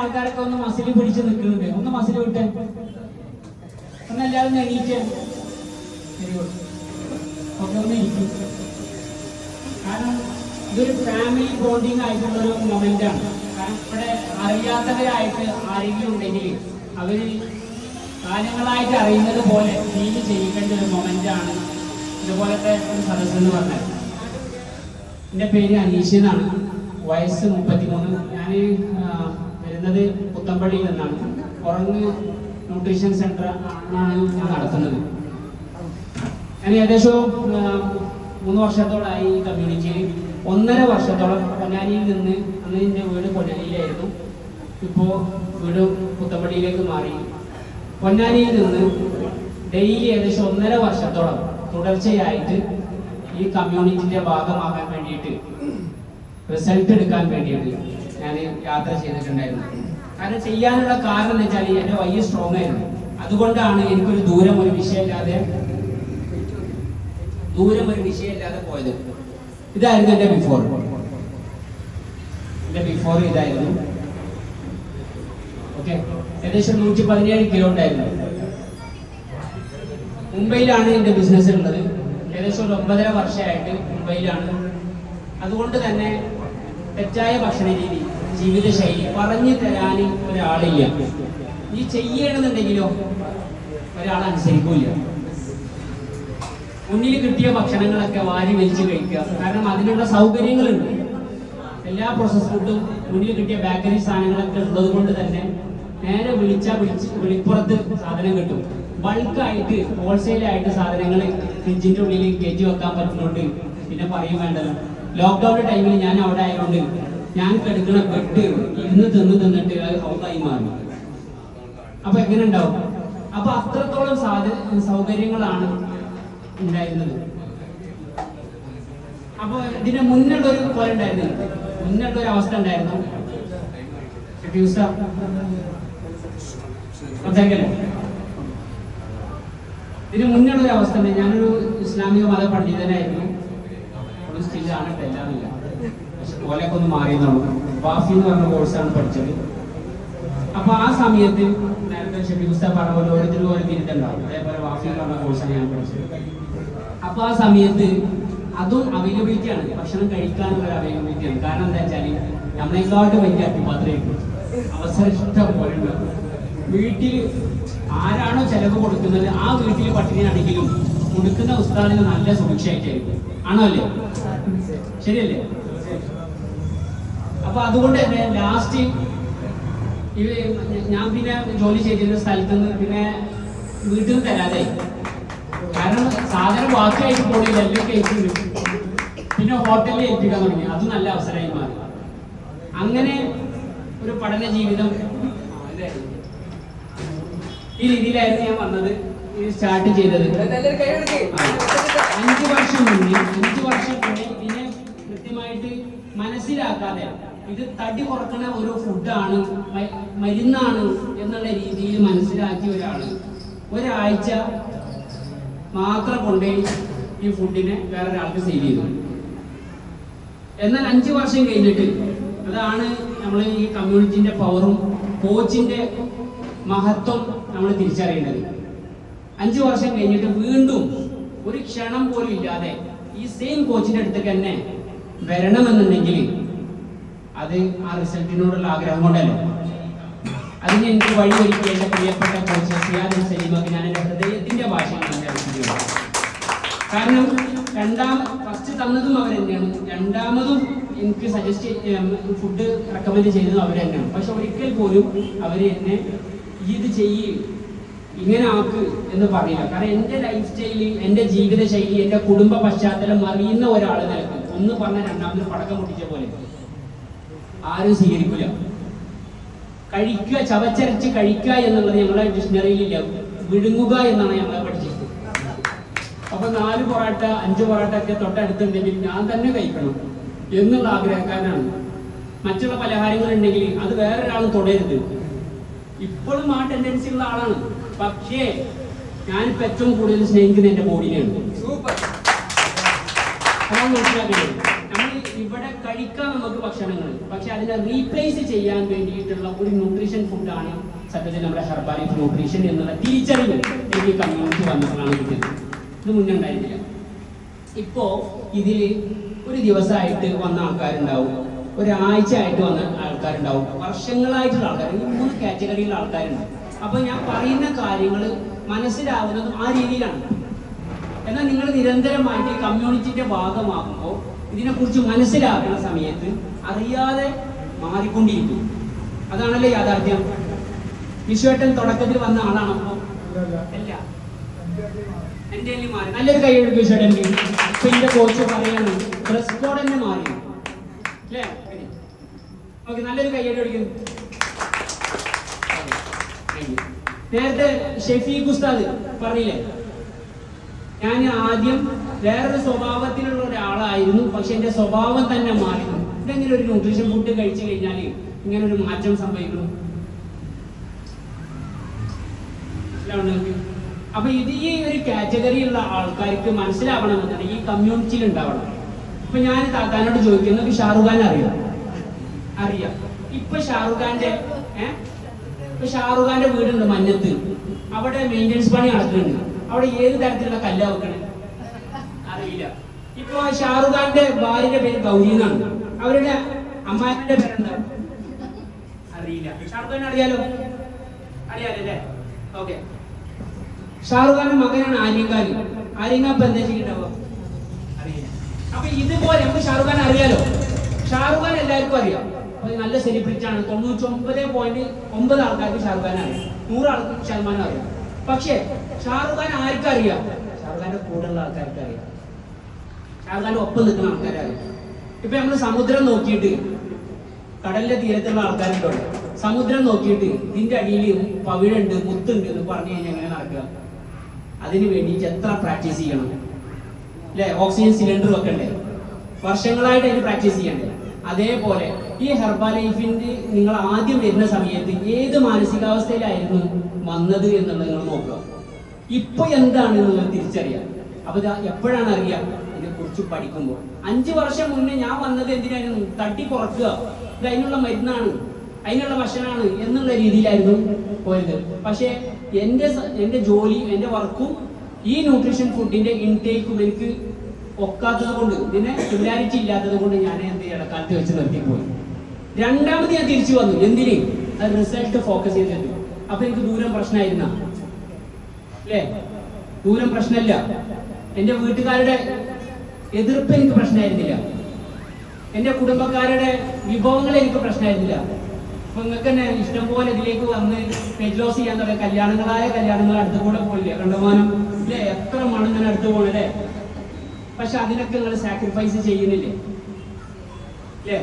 ആൾക്കാരൊക്കെ ഒന്ന് മസിൽ പിടിച്ച് നിൽക്കുന്നുണ്ട്. ഒന്ന് മസിൽ വിട്ടേ, ഒന്നെല്ലാവരും എണീറ്റ്. Very good. ഓക്കെ, ഒന്ന് ഇരിക്കും. കാരണം ഇതൊരു ഫാമിലി ബോണ്ടിങ് ആയിട്ടുള്ളൊരു മൊമെന്റാണ്. കാരണം ഇവിടെ അറിയാത്തവരായിട്ട് ആരെങ്കിലും ഉണ്ടെങ്കിൽ അവര് കാര്യങ്ങളായിട്ട് അറിയുന്നത് പോലെ ഫീൽ ചെയ്യിക്കേണ്ട ഒരു മൊമെന്റാണ് ഇതുപോലത്തെ ഒരു സദസ്സ് എന്ന് പറഞ്ഞാൽ. എൻ്റെ പേര് അനീഷ് എന്നാണ്, വയസ്സ് 33. ഞാൻ വരുന്നത് പുത്തമ്പള്ളിയിൽ നിന്നാണ്. ഉറങ്ങ് ന്യൂട്രീഷൻ സെന്റർ ആണ് ഞാൻ നടത്തുന്നത്. ഞാൻ ഏകദേശം 3 വർഷത്തോളമായി ഈ കമ്മ്യൂണിറ്റിയിൽ. 1.5 വർഷത്തോളം പൊന്നാനിയിൽ നിന്ന്, അന്ന് എൻ്റെ വീട് പൊന്നാനിയിലായിരുന്നു, ഇപ്പോൾ വീട് പുത്തമ്പള്ളിയിലേക്ക് മാറി. പൊന്നാനിയിൽ നിന്ന് ഡെയിലി ഏകദേശം 1.5 വർഷത്തോളം തുടർച്ചയായിട്ട് ഈ കമ്മ്യൂണിറ്റിന്റെ ഭാഗമാകാൻ വേണ്ടിയിട്ട്, റിസൾട്ട് എടുക്കാൻ വേണ്ടിയിട്ട് ഞാൻ യാത്ര ചെയ്തിട്ടുണ്ടായിരുന്നു. കാരണം ചെയ്യാനുള്ള കാരണം എന്ന് വെച്ചാൽ എൻ്റെ വയ്യ സ്ട്രോങ് ആയിരുന്നു. അതുകൊണ്ടാണ് എനിക്കൊരു ദൂരം ഒരു വിഷയമില്ലാതെ പോയത്. ഇതായിരുന്നു എൻ്റെ ബിഫോർ. ഇതായിരുന്നു. ഓക്കെ, ഏകദേശം 117 കിലോ ഉണ്ടായിരുന്നു. മുംബൈയിലാണ് എൻ്റെ ബിസിനസ് ഉള്ളത്. ഏകദേശം ഒരു 9.5 വർഷമായിട്ട് മുംബൈയിലാണ്. അതുകൊണ്ട് തന്നെ തെറ്റായ ഭക്ഷണ രീതി, ജീവിതശൈലി പറഞ്ഞു തരാൻ ഒരാളില്ല. ഈ ചെയ്യണമെന്നുണ്ടെങ്കിലോ ഒരാൾ അനുസരിക്കൂല. മുന്നിൽ കിട്ടിയ ഭക്ഷണങ്ങളൊക്കെ വാരി വലിച്ച് കഴിക്കുക. കാരണം അതിനുള്ള സൗകര്യങ്ങളുണ്ട്. എല്ലാ പ്രോസസ് ഫുഡും മുന്നിൽ കിട്ടിയ ബേക്കറി സാധനങ്ങളൊക്കെ ഉള്ളത് കൊണ്ട് തന്നെ നേരെ വിളിപ്പുറത്ത് സാധനം കിട്ടും. ബൾക്കായിട്ട് ഹോൾസെയിലായിട്ട് സാധനങ്ങൾ ഫ്രിഡ്ജിന്റെ ഉള്ളിൽ കയറ്റി വെക്കാൻ പറ്റുന്നുണ്ട്. പിന്നെ പറയും വേണ്ടല്ലോ. ലോക്ക്ഡൌൺ ടൈമിൽ ഞാൻ അവിടെ ആയതുകൊണ്ട് ഞാൻ കിടക്കുന്ന ബെഡ് ഇരുന്ന് തിന്നിട്ട് അത് ഹൗസായി മാറി. അപ്പൊ എങ്ങനെ ഉണ്ടാവും? അപ്പൊ അത്രത്തോളം സൗകര്യങ്ങളാണ് ഉണ്ടായിരുന്നത്. അപ്പൊ ഇതിന് മുന്നുള്ളൊരു പോലെ ഉണ്ടായിരുന്നു, മുന്നുള്ളൊരു അവസ്ഥ ഉണ്ടായിരുന്നു. ഇതിന് മുന്നുള്ളൊരു അവസ്ഥ ഉണ്ട്. ഞാനൊരു ഇസ്ലാമിക മത പണ്ഡിതനായിരുന്നു. സ്റ്റില്ലാണ് കേട്ടോ, എല്ലാമില്ല. പക്ഷെ പോലെയൊക്കെ ഒന്ന് മാറിയെന്നുള്ളൂ. വാഫി എന്ന് പറഞ്ഞ കോഴ്സാണ് പഠിച്ചത്. അപ്പൊ ആ സമയത്ത് നേരത്തെ ഷെഫീഖ് ഉസ്താദ് പറഞ്ഞ പോലെ ഓരോരുത്തരും ഓരോ തിരുത്തുണ്ടാവും. അതേപോലെ വാഫി എന്ന് പറഞ്ഞ കോഴ്സാണ് ഞാൻ പഠിച്ചത്. അപ്പൊ ആ സമയത്ത് അതും അവൈലബിലിറ്റിയാണ്, ഭക്ഷണം കഴിക്കാനുള്ള ഒരു അവൈലബിലിറ്റിയാണ്. കാരണം എന്താ വെച്ചാല് നമ്മളെക്കാട്ട് വലിയ അട്ടിപാത്രമായിരിക്കും, അവസരം ഇഷ്ടം പോലെ ഉണ്ട്. വീട്ടിൽ ആരാണോ ചെലവ് കൊടുക്കുന്നത് ആ വീട്ടിൽ പട്ടിണിയാണെങ്കിലും കൊടുക്കുന്ന ഉസ്താദിന് നല്ല സുരക്ഷയായിട്ടായിരിക്കും. ആണോ അല്ലേ? ശരിയല്ലേ? അപ്പൊ അതുകൊണ്ട് തന്നെ ലാസ്റ്റ് ഞാൻ പിന്നെ ജോലി ചെയ്തിരുന്ന സ്ഥലത്ത് നിന്ന് പിന്നെ വീട്ടിൽ നിന്ന് തരാതെ, കാരണം സാധനം ബാക്കിയായിട്ട് പോണില്ല, എല്ലാം കഴിച്ചിട്ടുണ്ട്. പിന്നെ ഹോട്ടലിൽ ഏൽപ്പിക്കാൻ തുടങ്ങി. അത് നല്ല അവസരമായി മാറി. അങ്ങനെ ഒരു പഠന ജീവിതം ഈ രീതിയിലായിരുന്നു ഞാൻ വന്നത്, സ്റ്റാർട്ട് ചെയ്തത്. 5 വർഷം മുന്നേ പിന്നെ കൃത്യമായിട്ട് മനസ്സിലാക്കാതെ ഇത് തടി കുറക്കണ ഒരു ഫുഡാണ്, മരുന്നാണ് എന്നുള്ള രീതിയിൽ മനസ്സിലാക്കിയ ഒരാഴ്ച മാത്രം കൊണ്ടേ ഈ ഫുഡിനെ വേറൊരാൾക്ക് സെയിൽ ചെയ്തു. എന്നാൽ 5 വർഷം കഴിഞ്ഞിട്ട്, അതാണ് നമ്മൾ ഈ കമ്മ്യൂണിറ്റിന്റെ പവറും കോച്ചിന്റെ മഹത്വം നമ്മൾ തിരിച്ചറിയേണ്ടത്. 5 വർഷം കഴിഞ്ഞിട്ട് വീണ്ടും ഒരു ക്ഷണം പോലും ഇല്ലാതെ ഈ സെയിം കോച്ചിന്റെ അടുത്തേക്ക് തന്നെ വരണമെന്നുണ്ടെങ്കിൽ അത് ആ റിസൾട്ടിനോടുള്ള ആഗ്രഹം കൊണ്ടല്ലേ. അതിന് എനിക്ക് വഴിയൊരുക്കി എന്റെ പ്രിയപ്പെട്ട കോച്ച് സിയാദ് സലീമക്ക് ഞാൻ എന്റെ ഹൃദയത്തിന്റെ ഭാഷയാണ് അറിയിച്ചിട്ടുള്ളത്. കാരണം ഫസ്റ്റ് തന്നതും അവർ തന്നെയാണ്, രണ്ടാമതും എനിക്ക് സജസ്റ്റ് ഫുഡ് റെക്കമെൻഡ് ചെയ്തതും അവർ തന്നെയാണ്. പക്ഷെ ഒരിക്കൽ പോലും അവർ എന്നെ ഇത് ചെയ്യ്, ഇങ്ങനെ ആക്ക് എന്ന് പറയില്ല. കാരണം എൻ്റെ ലൈഫ് സ്റ്റൈല്, എൻ്റെ ജീവിതശൈലി, എൻ്റെ കുടുംബ പശ്ചാത്തലം അറിയുന്ന ഒരാൾ നിലക്ക് ഒന്ന് പറഞ്ഞ രണ്ടാമത് പടക്കം പൊട്ടിച്ച പോലെ ആരും സ്വീകരിക്കില്ല. കഴിക്കുക, ചവച്ചരച്ച് കഴിക്കുക എന്നുള്ളത് ഞങ്ങളുടെ ഡിക്ഷണറിയിലില്ല, വിഴുങ്ങുക എന്നാണ് ഞങ്ങളെ പഠിച്ചത്. അപ്പൊ 4 പൊറാട്ട 5 പൊറാട്ട ഒക്കെ തൊട്ടടുത്തുണ്ടെങ്കിൽ ഞാൻ തന്നെ കഴിക്കണം എന്നുള്ള ആഗ്രഹക്കാരനാണ്. മറ്റുള്ള പലഹാരങ്ങൾ ഉണ്ടെങ്കിൽ അത് വേറൊരാൾ തുടരുത്. ഇപ്പോഴും ആ ടെൻഡൻസി ഉള്ള ആളാണ്. പക്ഷേ ഞാനിപ്പോ ഏറ്റവും കൂടുതൽ സ്നേഹിക്കുന്നത് എന്റെ ബോഡിനെയാണ്. അതാണ് മനസ്സിലാക്കുന്നത്. നമ്മൾ ഇവിടെ കഴിക്കാൻ നമുക്ക് ഭക്ഷണങ്ങൾ, പക്ഷെ അതിനെ റീപ്ലേസ് ചെയ്യാൻ വേണ്ടിയിട്ടുള്ള ഒരു ന്യൂട്രീഷൻ ഫുഡാണ് സത്യത്തിൽ നമ്മുടെ ഹെർബാലൈഫ് ന്യൂട്രീഷൻ എന്നുള്ള തിരിച്ചറിവ് എനിക്ക് കമ്മ്യൂണിറ്റി വന്നപ്പോഴാണ് കിട്ടിയത്. ഇത് മുന്നേ ഉണ്ടായിരുന്നില്ല. ഇപ്പോ ഇതിൽ ഒരു ദിവസമായിട്ട് വന്ന ആൾക്കാരുണ്ടാവും, ഒരാഴ്ച ആയിട്ട് വന്ന ആൾക്കാരുണ്ടാവും, വർഷങ്ങളായിട്ടുള്ള ആൾക്കാർ, ഈ 3 കാറ്റഗറിയിലുള്ള ആൾക്കാരുണ്ട്. അപ്പൊ ഞാൻ പറയുന്ന കാര്യങ്ങൾ മനസ്സിലാവുന്നതും ആ രീതിയിലാണ്. എന്നാൽ നിങ്ങൾ നിരന്തരമായിട്ട് കമ്മ്യൂണിറ്റിന്റെ ഭാഗമാകുമ്പോൾ ഇതിനെക്കുറിച്ച് മനസ്സിലാക്കുന്ന സമയത്ത് അറിയാതെ മാറിക്കൊണ്ടിരിക്കും. അതാണല്ലോ യാഥാർത്ഥ്യം. വിശ്വേട്ടൻ തുടക്കത്തിൽ വന്ന ആളാണ്. അല്ല, എന്റെ മാറി. നല്ലൊരു കൈ എടുക്കും വിശ്വേട്ടൻ. ഇപ്പൊ എന്റെ കോച്ച് പറയാണ് ഡ്രസ് കോഡ് തന്നെ മാറി അല്ലേ? ഓക്കെ, നല്ലൊരു കൈ എടുക്കും. നേരത്തെ ഷെഫീഖ് ഉസ്താദ് പറഞ്ഞില്ലേ, ഞാൻ ആദ്യം വേറൊരു സ്വഭാവത്തിലുള്ള ഒരാളായിരുന്നു, പക്ഷെ എന്റെ സ്വഭാവം തന്നെ മാറിയിരുന്നു. ഇതെങ്ങനെ ഒരു ന്യൂട്രീഷൻ ഫുഡ് കഴിച്ചു കഴിഞ്ഞാൽ ഇങ്ങനെ ഒരു മാറ്റം സംഭവിക്കുന്നു? അപ്പൊ ഇത് ഈ ഒരു കാറ്റഗറിയുള്ള ആൾക്കാർക്ക് മനസ്സിലാവണമെന്നുണ്ടെങ്കിൽ ഈ കമ്മ്യൂണിറ്റിയിൽ ഉണ്ടാവണം. ഇപ്പൊ ഞാൻ താത്താനോട് ചോദിക്കുന്നത് ഷാറുഖ് ഖാൻ അറിയാം. ഇപ്പൊ ഷാറുഖ് ഖാന്റെ വീടുണ്ട് മഞ്ഞത്ത്, അവിടെ മെയിൻ്റെനൻസ് പണി നടക്കുന്നുണ്ട്. അവിടെ ഏത് തരത്തിലുള്ള കല്ല് വെക്കണേ അറിയില്ല. ഇപ്പൊ ഷാറുഖ് ഖാന്റെ ഭാര്യയുടെ പേര് ഗൗരി എന്നാണ്, അവരുടെ അമ്മായിന്റെ പേരെന്താ അറിയില്ല. ഷാറുഖ് ഖാൻ അറിയാലോ അല്ലേ? ഓക്കെ, ഷാറുഖ് ഖാന്റെ മകനാണ് ആര്യൻ ഖാൻ. ആര്യൻ ഖാൻ ഇപ്പൊ എന്താ ചെയ്യണ്ടാവോ അറിയില്ല. അപ്പൊ ഇതുപോലെ നമുക്ക് ഷാറുഖ് ഖാൻ അറിയാലോ. ഷാറുഖ് ഖാൻ എല്ലാവർക്കും അറിയാം, നല്ല സെലിബ്രിറ്റി ആണ്. 99.9 ആൾക്കാർക്ക് ഷാറുഖ് ഖാൻ അറിയാം, 100 ശതമാനം അറിയാം. പക്ഷേ ഷാറുഖ് ഖാൻ ആർക്കറിയാം? ഷാറുഖ് ഖാന്റെ കൂടെയുള്ള ആൾക്കാർക്ക് അറിയാം, ഷാറുഖ് ഖാന്റെ ഒപ്പം നിൽക്കുന്ന ആൾക്കാരെ അറിയാം. ഇപ്പൊ നമ്മള് സമുദ്രം നോക്കിയിട്ട്, കടലിന്റെ തീരത്തുള്ള ആൾക്കാരുണ്ടോ, സമുദ്രം നോക്കിയിട്ട് ഇതിന്റെ അടിയിൽ പവിഴുണ്ട്, മുത്തുണ്ട് എന്ന് പറഞ്ഞു കഴിഞ്ഞാൽ എങ്ങനെ നടക്കുക? അതിന് വേണ്ടിയിട്ട് എത്ര പ്രാക്ടീസ് ചെയ്യണം അല്ലെ? ഓക്സിജൻ സിലിണ്ടർ വെക്കണ്ടേ? വർഷങ്ങളായിട്ട് അതിന് പ്രാക്ടീസ് ചെയ്യണ്ടേ? അതേപോലെ ഈ ഹെർബാലൈഫിന്റെ നിങ്ങൾ ആദ്യം വരുന്ന സമയത്ത് ഏത് മാനസികാവസ്ഥയിലായിരുന്നു വന്നത് എന്നുള്ളത് നിങ്ങൾ നോക്കുക. ഇപ്പൊ എന്താണ് എന്നുള്ളത് തിരിച്ചറിയാം. അപ്പൊ എപ്പോഴാണ് അറിയാം? ഇതിനെ കുറിച്ച് പഠിക്കുമ്പോൾ. 5 വർഷം മുന്നേ ഞാൻ വന്നത് എന്തിനായിരുന്നു? തട്ടി കുറക്കുക, ഇത് അതിനുള്ള മരുന്നാണ്, അതിനുള്ള ഭക്ഷണമാണ് എന്നുള്ള രീതിയിലായിരുന്നു പോയത്. പക്ഷേ എന്റെ ജോലിയും എന്റെ വർക്കും ഈ ന്യൂട്രീഷൻ ഫുഡിന്റെ ഇൻടേക്കും എനിക്ക് ഒക്കാത്തത് കൊണ്ട്, ഇതിനെ സിമിലാരിറ്റി ഇല്ലാത്തത് കൊണ്ട് ഞാൻ എന്ത് ഇടക്കാലത്ത് വെച്ച് നിർത്തിപ്പോയി. രണ്ടാമത് ഞാൻ തിരിച്ചു വന്നു. എന്തിന്? അത് റിസൾട്ട് ഫോക്കസ് ചെയ്തിട്ട്. അപ്പൊ എനിക്ക് ദൂരം പ്രശ്നമായിരുന്ന അല്ലേ? ദൂരം പ്രശ്നമില്ല. എന്റെ വീട്ടുകാരുടെ എതിർപ്പ് എനിക്ക് പ്രശ്നമായിരുന്നില്ല, എന്റെ കുടുംബക്കാരുടെ വിഭവങ്ങൾ എനിക്ക് പ്രശ്നമായിരുന്നില്ല. അപ്പൊ നിങ്ങൾക്ക് തന്നെ ഇഷ്ടം പോലെ ഇതിലേക്ക് വന്ന് വെയിറ്റ് ലോസ് ചെയ്യാൻ തുടങ്ങിയ കല്യാണങ്ങൾ അടുത്ത് കൂടെ പോയില്ലേ? കണ്ടമാനം അല്ലേ? എത്ര മണിങ്ങനെ അടുത്ത് പോകണല്ലേ? പക്ഷെ അതിനൊക്കെ നിങ്ങൾ സാക്രിഫൈസ് ചെയ്യുന്നില്ലേ അല്ലേ?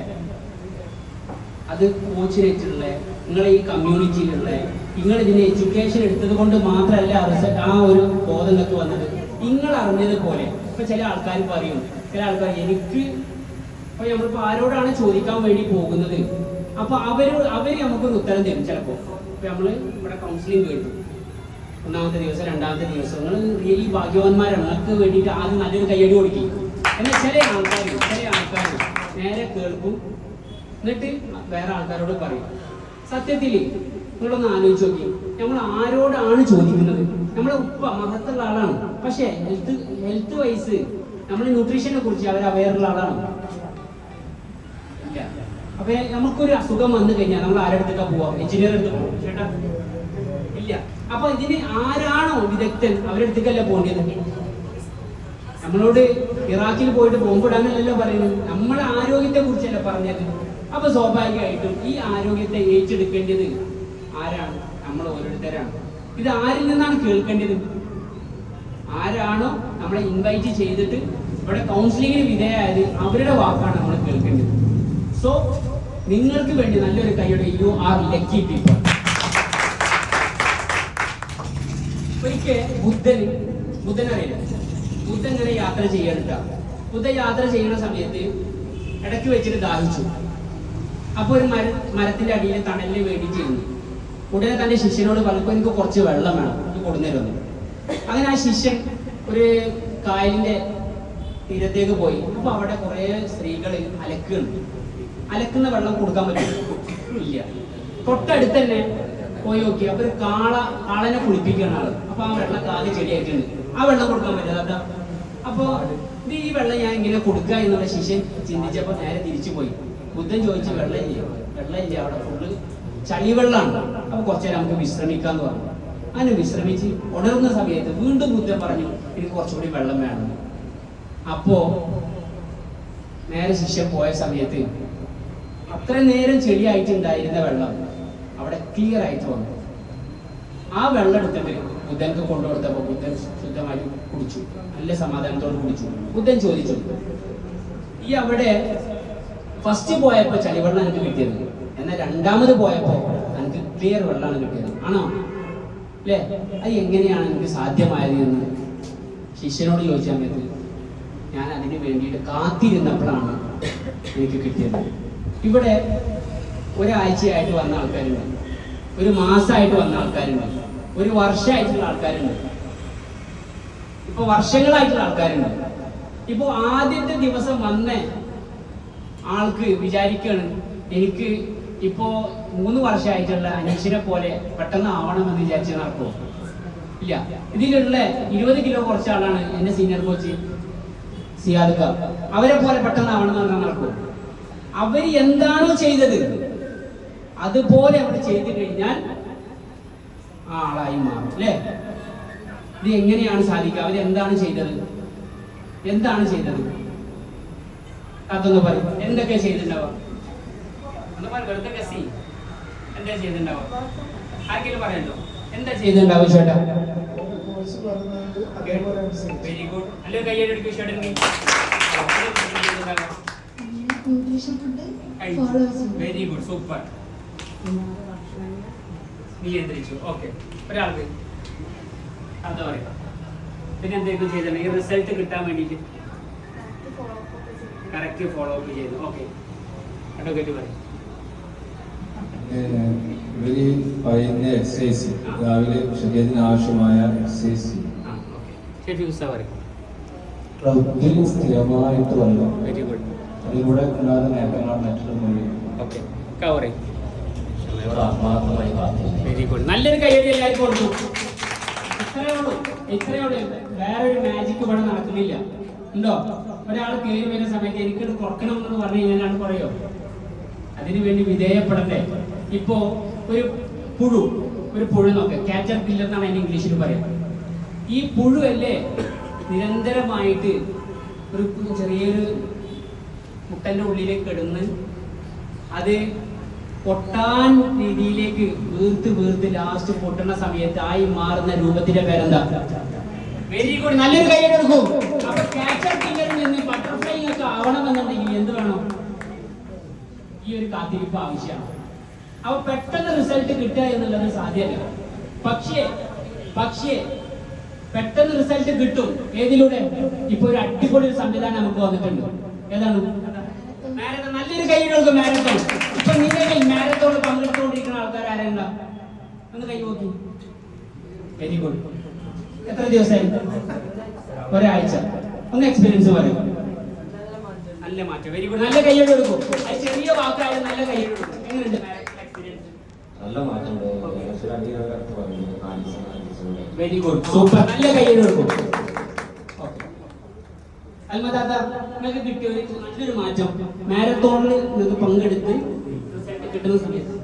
അത് കോച്ചിനായിട്ടുള്ള നിങ്ങളെ ഈ കമ്മ്യൂണിറ്റിയിലുള്ള നിങ്ങൾ ഇതിന് എഡ്യൂക്കേഷൻ എടുത്തത് കൊണ്ട് മാത്രമല്ല ആ ഒരു ബോധങ്ങൾക്ക് വന്നത്. നിങ്ങൾ അറിഞ്ഞതുപോലെ ഇപ്പൊ ചില ആൾക്കാർ പറയും, ചില ആൾക്കാർ എനിക്ക് ഇപ്പൊ നമ്മളിപ്പോ ആരോടാണ് ചോദിക്കാൻ വേണ്ടി പോകുന്നത്, അപ്പൊ അവര് നമുക്കൊരു ഉത്തരം തരും. ചിലപ്പോ ഇപ്പൊ നമ്മള് ഇവിടെ കൗൺസിലിംഗ് കേട്ടു, 1ാമത്തെ ദിവസം 2ാമത്തെ ദിവസം നിങ്ങൾ റിയലി ഭാഗ്യവാന്മാരാണ്, നിങ്ങൾക്ക് വേണ്ടിയിട്ട് ആദ്യം നല്ലൊരു കയ്യടി കൊടുക്കും. എന്നാൽ ചില ആൾക്കാർ നേരെ കേൾക്കും, എന്നിട്ട് വേറെ ആൾക്കാരോട് പറയും. സത്യത്തിൽ നിങ്ങളൊന്ന് ആലോചിച്ച് നോക്കി, നമ്മൾ ആരോടാണ് ചോദിക്കുന്നത്? നമ്മളെ ഉപ്പ മഹത്തുള്ള ആളാണ്, പക്ഷേ ഹെൽത്ത് വൈസ് നമ്മൾ ന്യൂട്രീഷനെ കുറിച്ച് അവർ അവയറുള്ള ആളാണ്. അപ്പൊ നമുക്കൊരു അസുഖം വന്നു കഴിഞ്ഞാൽ നമ്മൾ ആരെടുത്തൊക്കെ പോവാം? എഞ്ചിനീയർ എടുത്ത് പോകും ചേട്ടാ? ഇല്ല. അപ്പൊ ഇതിന് ആരാണോ വിദഗ്ധൻ അവരെടുത്തേക്കല്ല പോകേണ്ടത്. നമ്മളോട് ഇറാഖിൽ പോയിട്ട് ബോംബിടാനല്ലല്ലോ പറയുന്നത്, നമ്മുടെ ആരോഗ്യത്തെ കുറിച്ചല്ല പറഞ്ഞത്. അപ്പൊ സ്വാഭാവികമായിട്ടും ഈ ആരോഗ്യത്തെ ഏറ്റെടുക്കേണ്ടത് ആരാണ്? നമ്മൾ ഓരോരുത്തരാണ്. ഇത് ആരിൽ നിന്നാണ് കേൾക്കേണ്ടത്? ആരാണോ നമ്മളെ ഇൻവൈറ്റ് ചെയ്തിട്ട് ഇവിടെ കൗൺസിലിങ്ങിന് വിധേയമായത് അവരുടെ വാക്കാണ് നമ്മൾ കേൾക്കേണ്ടത്. സോ നിങ്ങൾക്ക് വേണ്ടി നല്ലൊരു കൈയുടെ യു ആർ ലക്കി പീപ്പിൾ. ഒരിക്കൽ ബുദ്ധനറിയില്ല, ബുദ്ധൻ ഇങ്ങനെ യാത്ര ചെയ്യാനിട്ട. ബുദ്ധൻ യാത്ര ചെയ്യുന്ന സമയത്ത് ഇടയ്ക്ക് വെച്ചിട്ട് ദാഹിച്ചു. അപ്പൊ ഒരു മരത്തിന്റെ അടിയിൽ തണലിന് വേണ്ടി ചെയ്യുന്നു. ഉടനെ തന്റെ ശിഷ്യനോട് പറഞ്ഞു, എനിക്ക് കുറച്ച് വെള്ളം വേണം, ഇത് കൊടുന്നേരുന്നു. അങ്ങനെ ആ ശിഷ്യൻ ഒരു കായലിന്റെ തീരത്തേക്ക് പോയി. അപ്പൊ അവിടെ കുറെ സ്ത്രീകൾ അലക്കുന്ന വെള്ളം കൊടുക്കാൻ പറ്റും ഇല്ല. തൊട്ടടുത്ത് തന്നെ പോയി നോക്കി. അപ്പൊ ഒരു കാളനെ കുളിപ്പിക്കുന്ന ആള്. അപ്പൊ ആ വെള്ളം കാല് ചെടിയായിട്ടുണ്ട്. ആ വെള്ളം കൊടുക്കാൻ പറ്റില്ല. അപ്പൊ ഇത് ഈ വെള്ളം ഞാൻ ഇങ്ങനെ കൊടുക്കുക എന്നുള്ള ശിഷ്യൻ ചിന്തിച്ചപ്പോ നേരെ തിരിച്ചു പോയി. ബുദ്ധൻ ചോദിച്ചു, വെള്ളമില്ല അവിടെ ഫുള്ള് ചളിവെള്ളമാണ്. അപ്പൊ കുറച്ചേരം നമുക്ക് വിശ്രമിക്കാന്ന് പറഞ്ഞു. അങ്ങനെ വിശ്രമിച്ച് ഉണർന്ന സമയത്ത് വീണ്ടും ബുദ്ധൻ പറഞ്ഞു, എനിക്ക് കുറച്ചുകൂടി വെള്ളം വേണം. അപ്പോ നേരെ ശിഷ്യൻ പോയ സമയത്ത് അത്ര നേരം ചെളിയായിട്ടുണ്ടായിരുന്ന വെള്ളം അവിടെ ക്ലിയർ ആയിട്ട് വന്നു. ആ വെള്ളം എടുത്തിട്ട് ബുദ്ധൻക്ക് കൊണ്ടുകൊടുത്തപ്പോ ബുദ്ധൻ ശുദ്ധമായി കുടിച്ചു. നല്ല സമാധാനത്തോട് കുടിച്ചു. ബുദ്ധൻ ചോദിച്ചു, ഈ അവിടെ ഫസ്റ്റ് പോയപ്പോ ചളിവെള്ളം എനിക്ക് കിട്ടിയത്, എന്നാൽ രണ്ടാമത് പോയപ്പോ എനിക്ക് ക്ലിയർ വെള്ളമാണ് കിട്ടിയത്, ആണോ? അല്ലേ? അത് എങ്ങനെയാണ് എനിക്ക് സാധ്യമായത് എന്ന് ശിഷ്യനോട് ചോദിച്ച സമയത്ത് ഞാൻ അതിന് വേണ്ടിയിട്ട് കാത്തിരുന്നപ്പോഴാണ് എനിക്ക് കിട്ടിയത്. ഇവിടെ ഒരാഴ്ചയായിട്ട് വന്ന ആൾക്കാരുണ്ട്, ഒരു മാസമായിട്ട് വന്ന ആൾക്കാരുണ്ട്, ഒരു വർഷമായിട്ടുള്ള ആൾക്കാരുണ്ട്, ഇപ്പൊ വർഷങ്ങളായിട്ടുള്ള ആൾക്കാരുണ്ട്. ഇപ്പൊ ആദ്യത്തെ ദിവസം വന്ന ആൾക്ക് വിചാരിക്കാണ്, എനിക്ക് ഇപ്പോ 3 വർഷമായിട്ടുള്ള അനീഷിനെ പോലെ പെട്ടെന്ന് ആവണമെന്ന് വിചാരിച്ച് നടക്കുമോ? ഇല്ല. ഇതിലുള്ള 20 കിലോ കുറച്ച ആളാണ് എന്റെ സീനിയർ കോച്ച് സിയാദ്. അവരെ പോലെ പെട്ടെന്ന് ആവണമെന്ന് പറഞ്ഞാൽ നടക്കുമോ? അവര് എന്താണോ ചെയ്തത് അതുപോലെ അവിടെ ചെയ്തു കഴിഞ്ഞാൽ ആ ആളായി മാറും, അല്ലേ? ഇത് എങ്ങനെയാണ് സാധിക്കുക? അവരെന്താണ് ചെയ്തത്? അതൊന്ന് പറയും. എന്തൊക്കെ ചെയ്തിട്ടുണ്ടാവുക? എന്താ ചെയ്തിട്ടുണ്ടാവുക? ആർക്കെങ്കിലും പറയണ്ടോ? എന്താ ചെയ്തിട്ടുണ്ടാവും ചേട്ടാ? Very good. അല്ലെ കയ്യെടുക്കും ചേട്ടൻ. Very good, super. നിയന്ത്രിച്ചു. ഓക്കെ. ഒരാൾക്ക് എന്താ പറയാ? പിന്നെ എന്തെങ്കിലും ചെയ്തിട്ടുണ്ട് ഈ റിസൾട്ട് കിട്ടാൻ വേണ്ടിയിട്ട്? കറക്റ്റ് ഫോളോ അപ്പ് ചെയ്തു. ഓക്കെ. അഡ്വക്കേറ്റ് പറയും. ഇവര് പറയുന്ന എക്സസൈസ്, രാവിലെ ശരീരത്തിന് ആവശ്യമായ എക്സസൈസ് സ്ഥിരമായിട്ട് വന്നു. Very good. അതിലൂടെ ഉണ്ടാകുന്ന നേട്ടങ്ങളാണ് മറ്റുള്ള. ഓക്കെ. കവറിങ്. Very good. നല്ലൊരു കയ്യടി എല്ലാവർക്കും കൊടുത്തു. ഇത്രയേ ഉള്ളൂ. വേറൊരു മാജിക് ഇവിടെ നടക്കുന്നില്ല. ഉണ്ടോ? ഒരാൾ കയറി വരുന്ന സമയത്ത് എനിക്കിത് കുറക്കണം എന്ന് പറഞ്ഞു കഴിഞ്ഞാൽ പറയോ? അതിനു വേണ്ടി വിധേയപ്പെടണ്ടേ? ഇപ്പോ ഒരു പുഴു നോക്കെ, കാറ്റർ പില്ലർ എന്നാണ് അതിന് ഇംഗ്ലീഷിൽ പറയാം. ഈ പുഴു അല്ലേ നിരന്തരമായിട്ട് ഒരു ചെറിയൊരു മുട്ടന്റെ ഉള്ളിലേക്ക് കിടന്ന് അത് പൊട്ടാൻ രീതിയിലേക്ക് വീർത്ത് ലാസ്റ്റ് പൊട്ടുന്ന സമയത്ത് ആയി മാറുന്ന രൂപത്തിന്റെ പേരെന്താ? Very good. നല്ലൊരു കൈയ്യടി കൊടുക്കും. അപ്പൊ കാറ്റർ പില്ലറിൽ നിന്ന് ബട്ടർഫ്ലൈ ഒക്കെ ആവണമെന്നുണ്ടെങ്കിൽ എന്ത് വേണം? ഈ ഒരു കാത്തിരിപ്പ് ആവശ്യമാണ്. അപ്പൊ പെട്ടെന്ന് റിസൾട്ട് കിട്ടുക എന്നുള്ളത് സാധ്യമല്ല. പക്ഷേ പെട്ടെന്ന് റിസൾട്ട് കിട്ടും. ഏതിലൂടെ? ഇപ്പൊ ഒരു അടിപൊളി സംവിധാനം നമുക്ക് വന്നിട്ടുണ്ട്. ഏതാണ്? മാരത്തോൺ. നല്ലൊരു കൈയ്യടി മാരത്തോൺ. ഇപ്പൊ നിലവിൽ മാരത്തോണിൽ പങ്കെടുത്തുകൊണ്ടിരിക്കുന്ന ആൾക്കാർ ആരെന്താ? ഒന്ന് കൈ നോക്കി. Very good. എത്ര ദിവസമായി? ഒരാഴ്ച. ഒന്ന് എക്സ്പീരിയൻസ് പറയും. നല്ല മാറ്റം. Very good. നല്ല കൈയ്യടി കൊടുക്കും. അത് ചെറിയ വാക്കായാലും നല്ല കൈയ്യടി കൊടുക്കും. എങ്ങനെയുണ്ട് എക്സ്പീരിയൻസ്? നല്ല മാറ്റം. Very good, super. നല്ല കൈയ്യടി കൊടുക്കും. അൽമദാദ, നിങ്ങൾക്ക് കിട്ടിയ ഒരു നല്ലൊരു മാറ്റം മാരത്തോണിൽ നിങ്ങൾക്ക് പങ്കെടുത്ത് റിസൾട്ട് കിട്ടുന്ന സമയത്ത്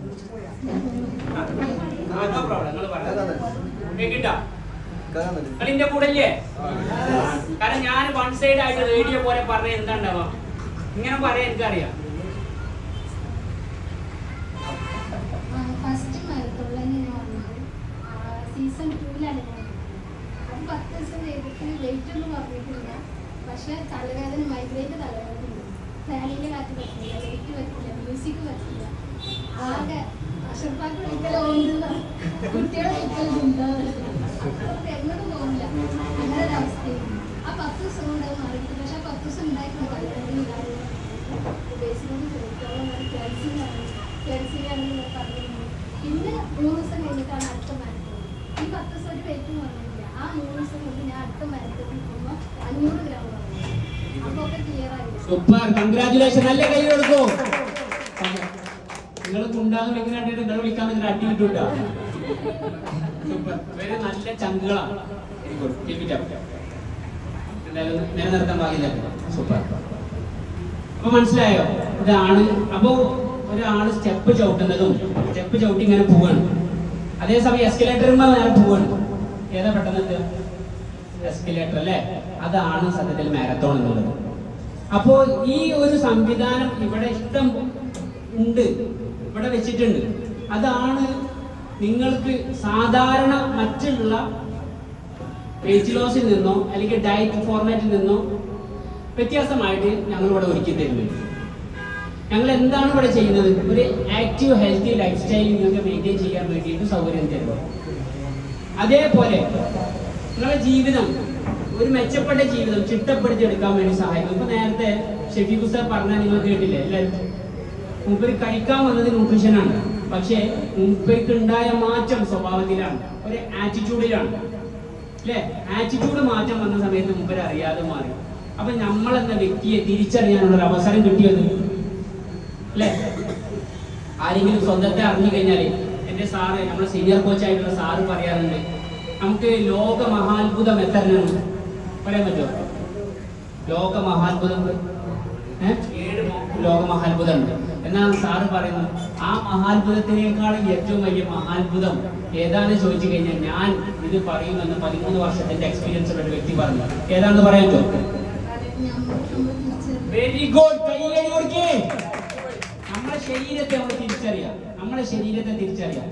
കളിന്റെ കൂടെ അല്ലേ? കാരണം ഞാൻ വൺ സൈഡ് ആയിട്ട് റേഡിയോ പോലെ പറഞ്ഞ എന്താ ഉണ്ടാവാ? ഇങ്ങനെ പറയാൻ എനിക്കറിയാം. സീസൺ 2 അത് 10 ദിവസം ചെയ്തിട്ട് വെയിറ്റ് ഒന്നും പറഞ്ഞിട്ടില്ല. പക്ഷെ തലവേദന, മൈഗ്രേറ്റ് തലവേദന, ഫാനിന്റെ കാറ്റ് പറ്റില്ല, ലൈറ്റ് പറ്റില്ല, മ്യൂസിക് പറ്റില്ല. ആകെ അഷർഫാക്ക് വിളിക്കലോ കുട്ടികളെ വിളിക്കലുണ്ടാവില്ല, എങ്ങോട്ടും പോകില്ല. അങ്ങനെ ഒരു അവസ്ഥയായിരുന്നു. ആ 10 ദിവസം കൊണ്ട് അത് മാറിയിട്ട്. പക്ഷെ ആ 10 ദിവസം ഉണ്ടായിട്ടുള്ള തലവേദന ബേസിനോട് ചോദിച്ചോളം ക്ലൻസിംഗ് പറഞ്ഞിരുന്നു. പിന്നെ 3 ദിവസം കഴിഞ്ഞിട്ടാണ് അടുത്ത മാരത്തോൺ. ഈ 10 ദിവസം ഒരു വെയിറ്റും പറഞ്ഞില്ല. ആ 3 ദിവസം കൊണ്ട് ഞാൻ അടുത്ത മാരത്തോണിൽ പോകുമ്പോൾ 500 ഗ്രാം പറഞ്ഞു. Super, congratulation. നല്ല കൈ കൊടുക്കൂ. നിങ്ങൾ ഉണ്ടാകുന്ന വെക്കുന്ന കണ്ടിട്ട് നിങ്ങൾ വിളിക്കാൻ വേണ്ടി അടി കിട്ടൂട്ടാ. സൂപ്പർ, ഇവര് നല്ല ചങ്കുകളാണ്. എന്തായാലും നിലനിർത്താൻ പാകില്ല. സൂപ്പർ. അപ്പൊ മനസ്സിലായോ? ഇതാണ്. അപ്പോ ഒരാള് സ്റ്റെപ്പ് ചവിട്ടുന്നതും സ്റ്റെപ്പ് ചവിട്ടി ഇങ്ങനെ പോവാണ്, അതേസമയം എസ്കലേറ്ററുമ്പോ നേരെ പോവാണ്. ഏതാ പെട്ടെന്ന്? എസ്കലേറ്റർ അല്ലേ? അതാണ് സത്യത്തിൽ മാരത്തോൺ എന്നുള്ളത്. അപ്പോ ഈ ഒരു സംവിധാനം ഇവിടെ ഇഷ്ടം ഉണ്ട്, ഇവിടെ വെച്ചിട്ടുണ്ട്. അതാണ് നിങ്ങൾക്ക് സാധാരണ മറ്റുള്ള വെയിറ്റ് ലോസിൽ നിന്നോ അല്ലെങ്കിൽ ഡയറ്റ് ഫോർമാറ്റിൽ നിന്നോ വ്യത്യാസമായിട്ട് ഞങ്ങൾ ഇവിടെ ഒരുക്കി തരുന്നത്. ഞങ്ങൾ എന്താണ് ഇവിടെ ചെയ്യുന്നത്? ഒരു ആക്റ്റീവ് ഹെൽത്തി ലൈഫ് സ്റ്റൈൽ നിങ്ങൾക്ക് മെയിൻറ്റെയിൻ ചെയ്യാൻ വേണ്ടിയിട്ട് സൗകര്യം തരുന്നു. അതേപോലെ നിങ്ങളുടെ ജീവിതം ഒരു മെച്ചപ്പെട്ട ജീവിതം ചിട്ടപ്പെടുത്തിയെടുക്കാൻ വേണ്ടി സഹായിക്കും. ഇപ്പൊ നേരത്തെ ഷെഫീഖ് സാർ പറഞ്ഞാൽ നിങ്ങൾ കേട്ടില്ലേ എല്ലാവരും? മൂപ്പര് കഴിക്കാൻ വന്നത് ന്യൂട്രീഷനാണ്, പക്ഷേ മൂപ്പർക്ക് ഉണ്ടായ മാറ്റം സ്വഭാവത്തിലാണ്, ഒരു ആറ്റിറ്റ്യൂഡിലാണ് അല്ലെ? ആറ്റിറ്റ്യൂഡ് മാറ്റം വന്ന സമയത്ത് മൂപ്പര് അറിയാതെ മാറി. അപ്പൊ നമ്മളെന്ന വ്യക്തിയെ തിരിച്ചറിയാനുള്ള ഒരു അവസരം കിട്ടിയത് അല്ലെ? ആരെങ്കിലും സ്വന്തത്തെ അറിഞ്ഞു കഴിഞ്ഞാല്, എന്റെ സാറ്, നമ്മുടെ സീനിയർ കോച്ചായിട്ടുള്ള സാറ് പറയാറുണ്ട്, നമുക്ക് ലോക മഹാത്ഭുതം എത്രയാണ് പറയാൻ പറ്റുമോ? ലോക മഹാത്ഭുതം 7 ലോക മഹാത്ഭുതം ഉണ്ട്. എന്നാണ് സാറ് പറയുന്നത്. ആ മഹാത്ഭുതത്തിനേക്കാളും ഏറ്റവും വലിയ മഹാത്ഭുതം ഏതാണെന്ന് ചോദിച്ചു കഴിഞ്ഞാൽ ഞാൻ ഇത് പറയുമെന്ന് 13 വർഷത്തിന്റെ എക്സ്പീരിയൻസ് ഉള്ള ഒരു വ്യക്തി പറഞ്ഞു. ഏതാണെന്ന് പറയാൻ പറ്റുമോ? Very good. നമ്മുടെ ശരീരത്തെ നമ്മൾ തിരിച്ചറിയാം. നമ്മുടെ ശരീരത്തെ തിരിച്ചറിയാം.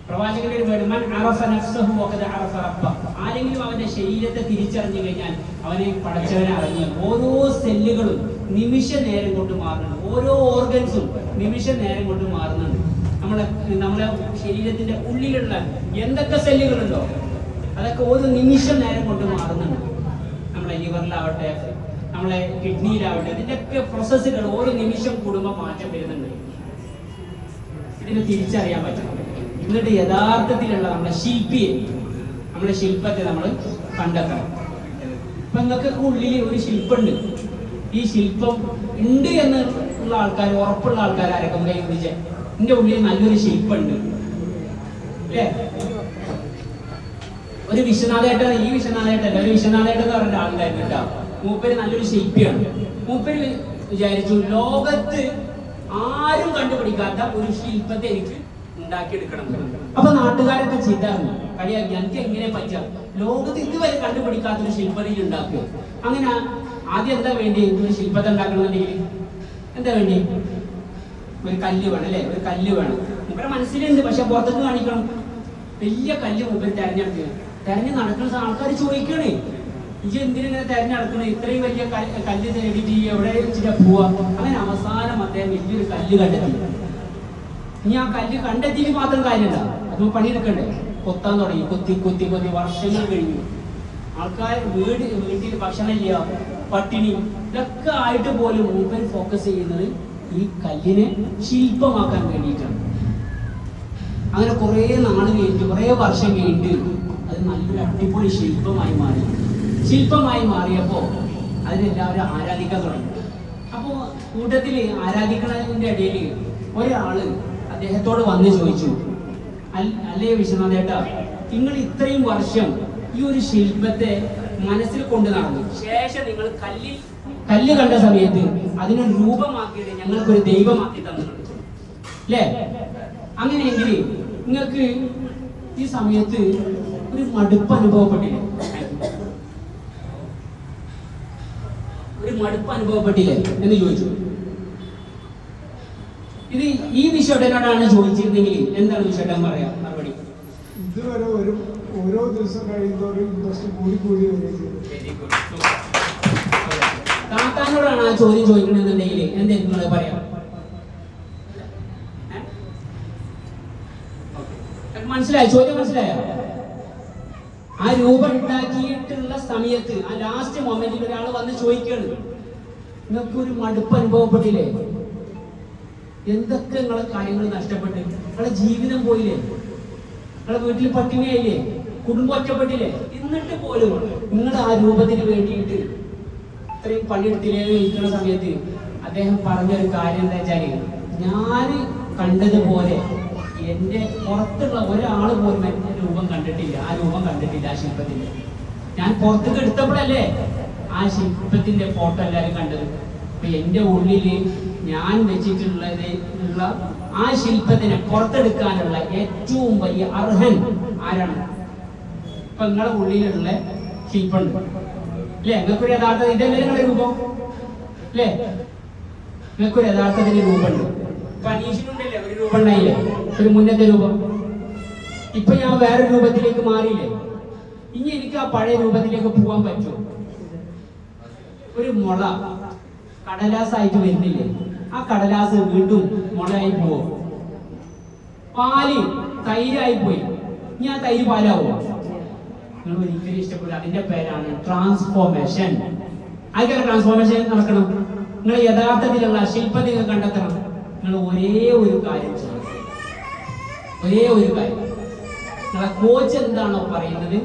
പ്രവാചകന്റെ ഒരു വേർഡ്, മൻ അറഫ നഫ്സഹു വഖദ് അറഫ റബ്ബഹു. ആരെങ്കിലും അവന്റെ ശരീരത്തെ തിരിച്ചറിഞ്ഞു കഴിഞ്ഞാൽ അവനെ പടച്ചവനെ അറിഞ്ഞു. ഓരോ സെല്ലുകളും നിമിഷ നേരം കൊണ്ട് മാറുന്നുണ്ട്. ഓരോ ഓർഗൻസും നിമിഷ നേരം കൊണ്ട് മാറുന്നുണ്ട്. നമ്മളെ ശരീരത്തിന്റെ ഉള്ളിലുള്ള എന്തൊക്കെ സെല്ലുകളുണ്ടോ അതൊക്കെ ഒരു നിമിഷ നേരം കൊണ്ട് മാറുന്നുണ്ട്. നമ്മളെ ലിവറിലാവട്ടെ, നമ്മളെ കിഡ്നിയിലാവട്ടെ, ഇതിന്റെയൊക്കെ പ്രോസസ്സുകൾ ഓരോ നിമിഷം കൂടുമ്പോൾ മാറ്റം വരുന്നുണ്ട്. ഇതിനെ തിരിച്ചറിയാൻ പറ്റും. എന്നിട്ട് യഥാർത്ഥത്തിലുള്ള നമ്മുടെ ശില്പിയെ, നമ്മുടെ ശില്പത്തെ നമ്മൾ കണ്ടെത്തണം. ഇപ്പൊ നിങ്ങൾക്ക് ഉള്ളിൽ ഒരു ശില്പമുണ്ട്. ഈ ശില്പം ഉണ്ട് എന്നുള്ള ആൾക്കാർ, ഉറപ്പുള്ള ആൾക്കാർ ആരൊക്കെ കൈ കുടിച്ചേ? എന്റെ ഉള്ളിൽ നല്ലൊരു ശില്പമുണ്ട് അല്ലേ? ഒരു വിശ്വനാഥേട്ടൻ, ഈ വിശ്വനാഥേട്ടല്ല, ഒരു വിശ്വനാഥേട്ടൻ എന്ന് പറഞ്ഞ ആളുണ്ടായിരുന്നു കേട്ടോ. മൂപ്പര് നല്ലൊരു ശില്പിയാണ്. മൂപ്പര് വിചാരിച്ചു ലോകത്ത് ആരും കണ്ടുപിടിക്കാത്ത ഒരു ശില്പത്തെ എനിക്ക് ഉണ്ടാക്കിയെടുക്കണം. അപ്പൊ നാട്ടുകാരൊക്കെ ചെയ്തായിരുന്നു, കളിയാക്കി, എനിക്ക് എങ്ങനെ പറ്റാം, ലോകത്ത് ഇതുവരെ കണ്ടുപിടിക്കാത്തൊരു ശില്പത്തിൽ ഉണ്ടാക്കുക. അങ്ങനെ ആദ്യം എന്താ വേണ്ടി? ഒരു ശില്പത്തെ ഉണ്ടാക്കണമെന്നുണ്ടെങ്കിൽ എന്താ വേണ്ടി? ഒരു കല്ല് വേണം അല്ലേ? ഒരു കല്ല് വേണം. മൂപ്പരെ മനസ്സിലുണ്ട്, പക്ഷെ പുറത്തേക്ക് കാണിക്കണം. വലിയ കല്ല് മൂപ്പര് തെരഞ്ഞെടുക്കുക. തെരഞ്ഞു നടക്കുന്ന ആൾക്കാർ ചോദിക്കണേ, ഇജ് എന്തിനിങ്ങനെ തെരഞ്ഞെടുക്കണേ? ഇത്രയും വലിയ കല്ല് തേടിയിട്ട് എവിടെ വെച്ചിട്ടാ പോവാ? അങ്ങനെ അവസാനം അദ്ദേഹം വലിയൊരു കല്ല് കണ്ടെത്തി. ഇനി ആ കല്ല് കണ്ടെത്തിയിട്ട് മാത്രം കാര്യമില്ല, അത് പണിയെടുക്കണ്ടേ? കൊത്താൻ തുടങ്ങി. കൊത്തി കൊത്തി കൊത്തി വർഷങ്ങൾ കഴിഞ്ഞു. ആൾക്കാർ വീട്ടിൽ ഭക്ഷണമില്ല, പട്ടിണി, ഇതൊക്കെ ആയിട്ട് പോലും മൂപ്പർ ഫോക്കസ് ചെയ്യുന്നത് ഈ കല്ലിനെ ശില്പമാക്കാൻ വേണ്ടിയിട്ടാണ്. അങ്ങനെ കുറെ നാൾ കഴിഞ്ഞിട്ട്, കുറെ വർഷം കഴിഞ്ഞിട്ട് അത് നല്ലൊരു അടിപൊളി ശില്പമായി മാറി. ശില്പമായി മാറിയപ്പോ അതിനെല്ലാവരും ആരാധിക്കാൻ തുടങ്ങി. അപ്പോ കൂട്ടത്തില് ആരാധിക്കുന്നതിന്റെ ഇടയിൽ ഒരാള് അദ്ദേഹത്തോട് വന്ന് ചോദിച്ചു, അല്ലേ വിശ്വനാഥേട്ടാ, നിങ്ങൾ ഇത്രയും വർഷം ഈ ഒരു ശില്പത്തെ മനസ്സിൽ കൊണ്ട് നടന്നു, ശേഷം നിങ്ങൾ കല്ല് കണ്ട സമയത്ത് അതിനെ രൂപമാക്കിയിട്ട് ഞങ്ങൾക്കൊരു ദൈവമാക്കി തന്നിട്ടുണ്ട് അല്ലേ? അങ്ങനെയെങ്കിൽ നിങ്ങൾക്ക് ഈ സമയത്ത് ഒരു മടുപ്പ് അനുഭവപ്പെട്ടില്ലേ? ഒരു മടുപ്പ് അനുഭവപ്പെട്ടില്ലേ എന്ന് ചോദിച്ചു. ഇത് ഈ വിശ്വടനോടാണ് ചോദിച്ചിരുന്നെങ്കിൽ എന്താണ് വിശ്വടൻ പറയാ മറുപടി? ഇതുവരെ ഓരോ ദിവസം കഴിയുന്നതോറും ഇൻട്രസ്റ്റ് കൂടി താത്താനോടാണ് ആ ചോദ്യം ചോദിക്കണമെന്നുണ്ടെങ്കിൽ എന്തായിരിക്കും നിങ്ങൾ പറയാം? മനസ്സിലായോ? ചോദ്യം മനസ്സിലായോ? ആ രൂപം ഉണ്ടാക്കിയിട്ടുള്ള സമയത്ത്, ആ ലാസ്റ്റ് മൊമെന്റിൽ ഒരാൾ വന്ന് ചോദിക്കുകയാണ്, നിങ്ങൾക്ക് ഒരു മടുപ്പ് അനുഭവപ്പെട്ടില്ലേ? എന്തൊക്കെ നിങ്ങളെ കാര്യങ്ങൾ നഷ്ടപ്പെട്ട്, നിങ്ങളെ ജീവിതം പോയില്ലേ, നിങ്ങളെ വീട്ടിൽ പട്ടിണിയായില്ലേ, കുടുംബം ഒറ്റപ്പെട്ടില്ലേ? എന്നിട്ട് പോലും നിങ്ങൾ ആ രൂപത്തിന് വേണ്ടിയിട്ട് ഇത്രയും പണിയെടുത്തില്ലേ നിൽക്കുന്ന സമയത്ത് അദ്ദേഹം പറഞ്ഞൊരു കാര്യം എന്താ വെച്ചാല്, ഞാൻ കണ്ടതുപോലെ എൻ്റെ പുറത്തുള്ള ഒരാൾ പോലും എൻ്റെ രൂപം കണ്ടിട്ടില്ല, ആ രൂപം കണ്ടിട്ടില്ല ആ ശില്പത്തിന്റെ. ഞാൻ പുറത്തേക്ക് എടുത്തപ്പോഴല്ലേ ആ ശില്പത്തിന്റെ ഫോട്ടോ എല്ലാവരും കണ്ടത്. അപ്പൊ എൻ്റെ ഉള്ളിൽ ഞാൻ വെച്ചിട്ടുള്ള ആ ശില്പത്തിനെ പുറത്തെടുക്കാനുള്ള ഏറ്റവും വലിയ അർഹൻ ആരാണ്? ഇപ്പൊ നിങ്ങളുടെ ഉള്ളിലുള്ള ശില്പമുണ്ട് അല്ലേ? നിങ്ങൾക്കൊരു യഥാർത്ഥ ഇതല്ലേ നിങ്ങളുടെ രൂപം അല്ലേ? നിങ്ങൾക്കൊരു യഥാർത്ഥത്തിന് രൂപമുണ്ട്. ഇപ്പൊ അനീഷിനുണ്ടല്ലേ ഒരു രൂപം ഉണ്ടായില്ലേ, ഒരു മുന്നത്തെ രൂപം. ഇപ്പൊ ഞാൻ വേറെ രൂപത്തിലേക്ക് മാറിയില്ലേ? ഇനി എനിക്ക് ആ പഴയ രൂപത്തിലേക്ക് പോകാൻ പറ്റുമോ? ഒരു മുള കടലാസായിട്ട് വരുന്നില്ലേ, ആ കടലാസ് വീണ്ടും മുളയായി പോവോ? പാല് തൈരായി പോയി, ഇനി ആ തൈര് പാലാവോ? നിങ്ങൾ ഒരിക്കലും ഇഷ്ടപ്പെടുക. അതിന്റെ പേരാണ് ട്രാൻസ്ഫോർമേഷൻ. ആർക്കാണ് ട്രാൻസ്ഫോർമേഷൻ നടക്കണം? നിങ്ങൾ യഥാർത്ഥത്തിലുള്ള ശില്പം നിങ്ങൾ കണ്ടെത്തണം. നിങ്ങൾ ഒരേ ഒരു കാര്യം ചെയ്യണം, ഒരേ ഒരു കാര്യം. നിങ്ങളെ കോച്ച് എന്താണോ പറയുന്നത്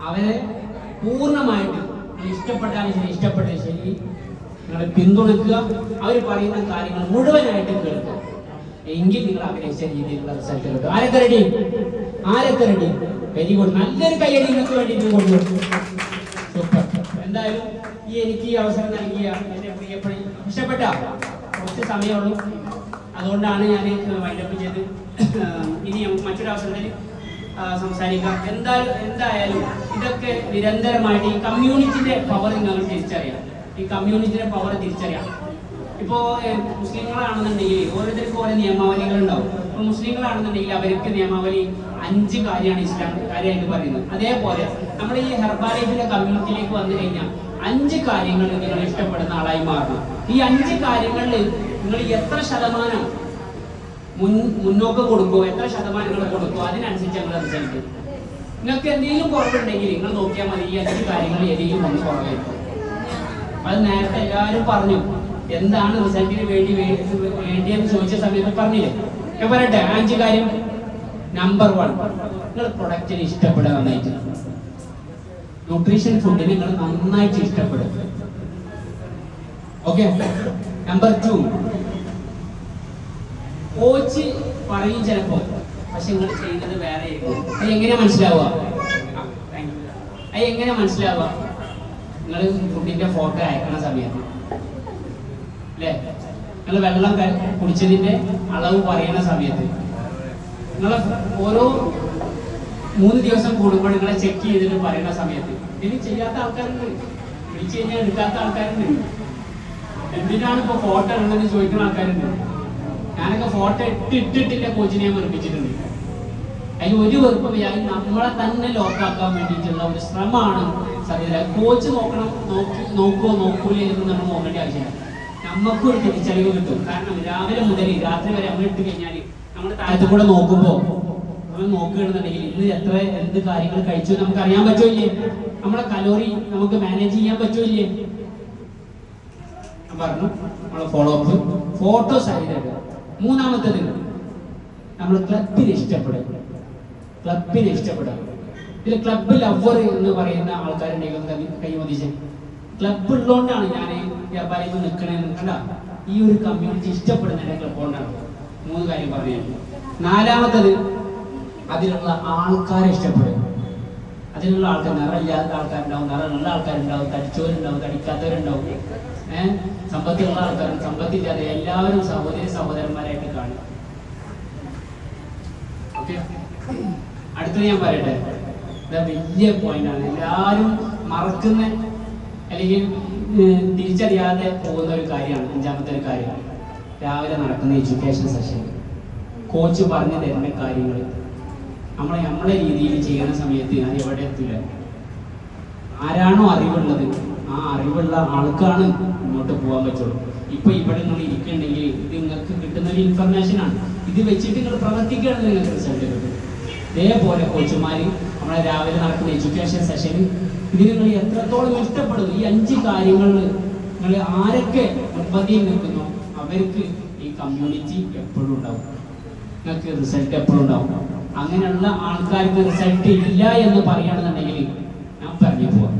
അവരെ പൂർണ്ണമായിട്ട് ഇഷ്ടപ്പെട്ടാലും ശരി ഇഷ്ടപ്പെട്ടാലും ശരി നിങ്ങൾ പിന്തുണയ്ക്കുക. അവർ പറയുന്ന കാര്യങ്ങൾ മുഴുവനായിട്ട് കേൾക്കുക. എങ്കിൽ നിങ്ങൾ ആഗ്രഹിച്ച രീതിയിലുള്ള റിസൾട്ട് കിട്ടും. ആരൊക്കെ റെഡി? ആരൊക്കെ റെഡി? Very good. നല്ലൊരു കയ്യടി നിങ്ങൾക്ക് വേണ്ടിയിട്ട് കൊണ്ടുവരും. സൂപ്പർ. എന്തായാലും എനിക്ക് ഈ അവസരം നൽകിയ എന്റെ പ്രിയപ്പെട്ട ഇഷ്ടപ്പെട്ട കുറച്ച് സമയമുള്ളൂ, അതുകൊണ്ടാണ് ഞാൻ വൈൻഡപ്പ് ചെയ്ത് ഇനി മറ്റൊരു അവസരത്തിൽ സംസാരിക്കാം. എന്തായാലും ഇതൊക്കെ നിരന്തരമായിട്ട് ഈ കമ്മ്യൂണിറ്റിന്റെ പവർ നിങ്ങൾ തിരിച്ചറിയാം. ഈ കമ്മ്യൂണിറ്റിയുടെ പവർ തിരിച്ചറിയാം. ഇപ്പോ മുസ്ലിങ്ങളാണെന്നുണ്ടെങ്കിൽ ഓരോരുത്തർക്കും ഓരോ നിയമാവലികൾ ഉണ്ടാവും. ഇപ്പൊ മുസ്ലിങ്ങളാണെന്നുണ്ടെങ്കിൽ അവർക്ക് നിയമാവലി 5 കാര്യമാണ് ഇസ്ലാം കാര്യമായിട്ട് പറയുന്നത്. അതേപോലെ നമ്മുടെ ഈ ഹെർബാലൈഫിന്റെ കമ്മ്യൂണിറ്റിയിലേക്ക് വന്നു കഴിഞ്ഞാൽ 5 കാര്യങ്ങൾ നിങ്ങൾ ഇഷ്ടപ്പെടുന്ന ആളായി മാറണം. ഈ 5 കാര്യങ്ങളിൽ നിങ്ങൾ എത്ര ശതമാനം മുന്നോക്കം കൊടുക്കുമോ, എത്ര ശതമാനം നിങ്ങൾ കൊടുക്കുമോ, അതിനനുസരിച്ച് ഞങ്ങൾ റിസൾട്ട്. നിങ്ങൾക്ക് എന്തെങ്കിലും കുറവുണ്ടെങ്കിൽ നിങ്ങൾ നോക്കിയാൽ മതി. ഈ 5 കാര്യങ്ങൾ ഏതെങ്കിലും ഒന്ന് കുറവായിരിക്കും. അത് നേരത്തെ എല്ലാവരും പറഞ്ഞു. എന്താണ് റിസൾട്ടിന് വേണ്ടിയെന്ന് ചോദിച്ച സമയത്ത് പറഞ്ഞില്ലേ? ഞാൻ പറയട്ടെ 5 കാര്യം. നമ്പർ 1, നിങ്ങൾ പ്രൊഡക്റ്റിന് ഇഷ്ടപ്പെടുക നന്നായിട്ട്. ന്യൂട്രീഷൻ ഫുഡിന് നിങ്ങൾ നന്നായിട്ട് ഇഷ്ടപ്പെടുക. ഓക്കെ. നമ്പർ 2, കോച്ച് പറയും ചിലപ്പോ, പക്ഷെ നിങ്ങൾ ചെയ്യുന്നത് വേറെ. അത് എങ്ങനെ മനസ്സിലാവുക? അത് എങ്ങനെ മനസ്സിലാവുക? നിങ്ങൾ ഫുഡിന്റെ ഫോട്ടോ അയക്കണ സമയത്ത് അല്ലേ, നിങ്ങൾ വെള്ളം കുടിച്ചതിന്റെ അളവ് പറയുന്ന സമയത്ത്, നിങ്ങളെ ഓരോ 3 ദിവസം കൂടുമ്പോൾ നിങ്ങളെ ചെക്ക് ചെയ്തിട്ട് പറയുന്ന സമയത്ത്, ഇനി ചെയ്യാത്ത ആൾക്കാരുണ്ട്, വിളിച്ചു കഴിഞ്ഞാൽ എടുക്കാത്ത ആൾക്കാരുണ്ട്. എന്തിനാണ് ഇപ്പൊ ഫോട്ടോ ഉള്ളതെന്ന് ചോദിക്കുന്ന ആൾക്കാരുണ്ട്. ഞാനൊക്കെ ഫോട്ടോ ഇട്ടിട്ടില്ല കോച്ചിനെ വെറുപ്പിച്ചിട്ടുണ്ട്. അതിന് ഒരു വെറുപ്പം നമ്മളെ തന്നെ ലോക്കാക്കാൻ വേണ്ടിയിട്ടുള്ള ഒരു ശ്രമമാണ് സത്യത്തിൽ. കോച്ച് നോക്കൂലേ എന്ന് നമ്മൾ നോക്കേണ്ട ആവശ്യമില്ല. നമുക്കൊരു തിരിച്ചറിവ് കിട്ടും. കാരണം രാവിലെ മുതൽ രാത്രി വരെ നമ്മൾ ഇട്ട് കഴിഞ്ഞാൽ നമ്മുടെ താഴത്ത് കൂടെ നോക്കുമ്പോൾ നമ്മൾ നോക്കുകയാണെന്നുണ്ടെങ്കിൽ ഇന്ന് എന്ത് കാര്യങ്ങൾ കഴിച്ചു നമുക്ക് അറിയാൻ പറ്റുമില്ലേ? നമ്മളെ കലോറി നമുക്ക് മാനേജ് ചെയ്യാൻ പറ്റുമില്ലേ? ഞാൻ പറഞ്ഞു നമ്മളെ ഫോളോ അപ്പ് ഫോട്ടോ സഹിതം. 3-ാമത്തേത് നമ്മൾ ക്ലബിനെ ഇഷ്ടപ്പെടുക. ക്ലബിനെ ഇഷ്ടപ്പെടുക. ഇതിൽ ക്ലബ് ലവർ എന്ന് പറയുന്ന ആൾക്കാരുണ്ടെങ്കിൽ കൈമതിച്ച്. ക്ലബ് ഉള്ളതുകൊണ്ടാണ് ഞാൻ വ്യാപാരികൾ നിൽക്കണേന്ന്. കണ്ട, ഈ ഒരു കമ്മ്യൂണിറ്റി ഇഷ്ടപ്പെടുന്നതിന്റെ ക്ലബ് കൊണ്ടാണ്. 3 കാര്യം പറഞ്ഞു. 4-ാമത്തേത് അതിലുള്ള ആൾക്കാരെ ഇഷ്ടപ്പെടുക. അതിലുള്ള ആൾക്കാർ, നിറമില്ലാത്ത ആൾക്കാരുണ്ടാവും, നിറമുള്ള ആൾക്കാരുണ്ടാവും, തടിച്ചവരുണ്ടാവും, തടിക്കാത്തവരുണ്ടാവും, സമ്പത്തിലുള്ള ആൾക്കാരും സമ്പത്തില്ലാതെ എല്ലാവരും സഹോദരന്മാരായിട്ട് കാണും. ഓക്കെ. അടുത്തത് ഞാൻ പറയട്ടെ, വലിയ പോയിന്റാണ്. എല്ലാവരും മറക്കുന്ന അല്ലെങ്കിൽ തിരിച്ചറിയാതെ പോകുന്ന ഒരു കാര്യമാണ്. 5-ാമത്തെ ഒരു കാര്യം, രാവിലെ നടക്കുന്ന എഡ്യൂക്കേഷൻ സെഷൻ. കോച്ച് പറഞ്ഞു തരുന്ന കാര്യങ്ങൾ നമ്മളെ രീതിയിൽ ചെയ്യുന്ന സമയത്ത് അത് എവിടെ എത്തില്ല. ആരാണോ അറിവുള്ളത് ആ അറിവുള്ള ആൾക്കാണ് മുന്നോട്ട് പോകാൻ പറ്റുള്ളൂ. ഇപ്പൊ ഇവിടെ നിങ്ങൾ ഇരിക്കുന്നുണ്ടെങ്കിൽ ഇത് നിങ്ങൾക്ക് കിട്ടുന്ന ഒരു ഇൻഫർമേഷൻ ആണ്. ഇത് വെച്ചിട്ട് നിങ്ങൾ പ്രവർത്തിക്കുകയാണെങ്കിൽ നിങ്ങൾക്ക് റിസൾട്ട് കിട്ടും. ഇതേപോലെ കോച്ചുമാര് നമ്മളെ രാവിലെ നടക്കുന്ന എഡ്യൂക്കേഷൻ സെഷന് ഇത് നിങ്ങൾ എത്രത്തോളം ഇഷ്ടപ്പെടും. ഈ 5 കാര്യങ്ങളിൽ നിങ്ങൾ ആരൊക്കെ മുൻപന്തിയിൽ നിൽക്കുന്നോ അവർക്ക് ഈ കമ്മ്യൂണിറ്റി എപ്പോഴും ഉണ്ടാവും, നിങ്ങൾക്ക് റിസൾട്ട് എപ്പോഴും ഉണ്ടാവും. അങ്ങനെയുള്ള ആൾക്കാർക്ക് റിസൾട്ട് ഇല്ല എന്ന് പറയുകയാണെന്നുണ്ടെങ്കിൽ ഞാൻ പറഞ്ഞു പോവാം.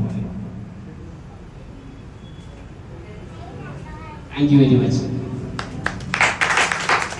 Thank you very much.